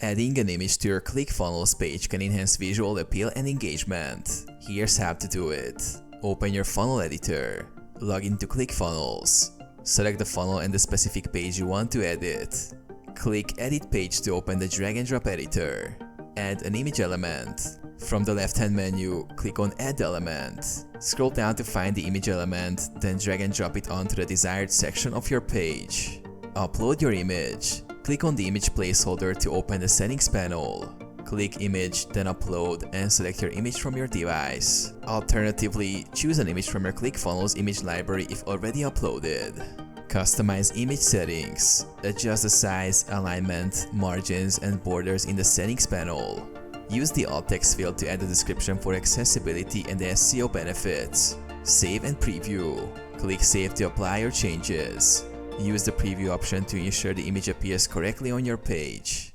Adding an image to your ClickFunnels page can enhance visual appeal and engagement. Here's how to do it. Open your funnel editor. Log into ClickFunnels. Select the funnel and the specific page you want to edit. Click Edit Page to open the drag and drop editor. Add an image element. From the left-hand menu, click on Add Element. Scroll down to find the image element, then drag and drop it onto the desired section of your page. Upload your image. Click on the image placeholder to open the settings panel. Click Image, then Upload, and select your image from your device. Alternatively, choose an image from your ClickFunnels image library if already uploaded. Customize image settings. Adjust the size, alignment, margins, and borders in the settings panel. Use the alt text field to add a description for accessibility and the SEO benefits. Save and preview. Click Save to apply your changes. Use the preview option to ensure the image appears correctly on your page.